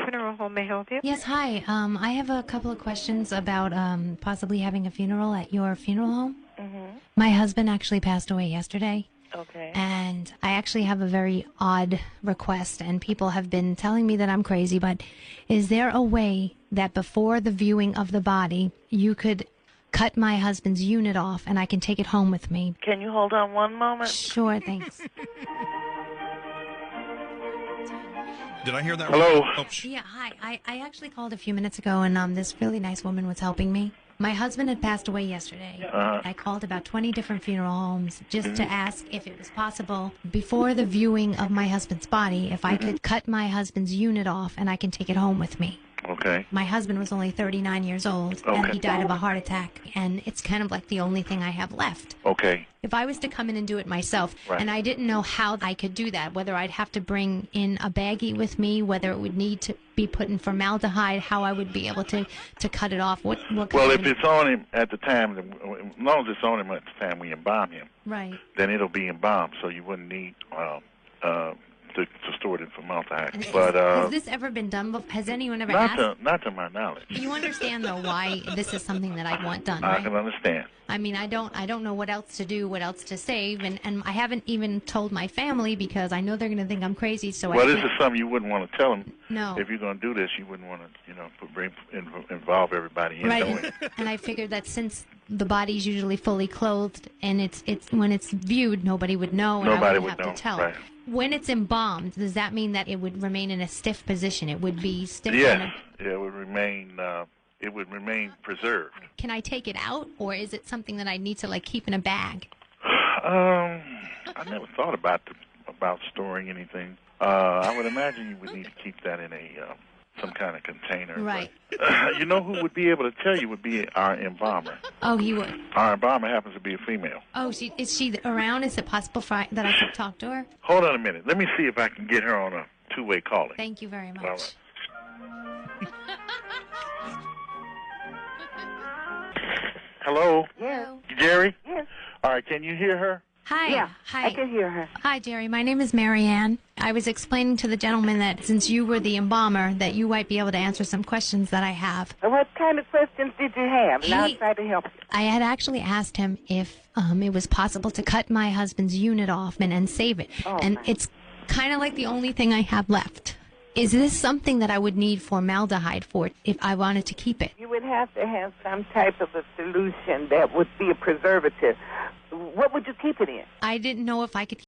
Funeral home may help you. Yes, hi. I have a couple of questions about possibly having a funeral at your funeral home. Mm-hmm. My husband actually passed away yesterday, Okay. and I actually have a very odd request, and people have been telling me that I'm crazy, but is there a way that before the viewing of the body, you could cut my husband's unit off and I can take it home with me? Can you hold on one moment? Sure, thanks. Did I hear that Hello? right? Oh, Yeah, hi. I actually called a few minutes ago, and this really nice woman was helping me. My husband had passed away yesterday. I called about 20 different funeral homes just to ask if it was possible, before the viewing of my husband's body, if I could cut my husband's unit off and I can take it home with me. Okay. My husband was only 39 years old, and Okay. he died of a heart attack, and it's kind of like the only thing I have left. Okay. If I was to come in and do it myself, Right. and I didn't know how I could do that, whether I'd have to bring in a baggie with me, whether it would need to be put in formaldehyde, how I would be able to cut it off. What kind Well, of if it's on him at the time, as long as it's on him at the time we embalm him, right. then it'll be embalmed, so you wouldn't need to store it in formaldehyde. And But has this ever been done before? Has anyone ever asked? not to my knowledge. You understand, though, why this is something that I want done, I right? can understand. I mean, I don't know what else to do, what else to save, and I haven't even told my family because I know they're going to think I'm crazy. So Well, I this can't- is something you wouldn't want to tell them. No. If you're going to do this, you wouldn't want to, involve everybody in Right, doing it. and I figured that since the body's usually fully clothed and it's when it's viewed, nobody would know, and I Nobody wouldn't would have know, to tell. right. When it's embalmed, does that mean that it would remain in a stiff position? It would be stiff. Yes, it would remain. It would remain preserved. Can I take it out, or is it something that I need to keep in a bag? I never thought about storing anything. I would imagine you would need to keep that in some kind of container. Right. But, you know who would be able to tell you would be our embalmer. Oh, he would. Our embalmer happens to be a female. Oh, is she around? Is it possible that I could talk to her? Hold on a minute. Let me see if I can get her on a two-way calling. Thank you very much. All right. Hello, Yes. Jerry? Yes. All right, can you hear her? Hi. Yeah, Hi. I can hear her. Hi, Jerry. My name is Marianne. I was explaining to the gentleman that since you were the embalmer, that you might be able to answer some questions that I have. What kind of questions did you have? And I'll He- try to help you. I had actually asked him if it was possible to cut my husband's unit off and save it. Oh, and my. it's kind of like the only thing I have left. Is this something that I would need formaldehyde for if I wanted to keep it? You would have to have some type of a solution that would be a preservative. What would you keep it in? I didn't know if I could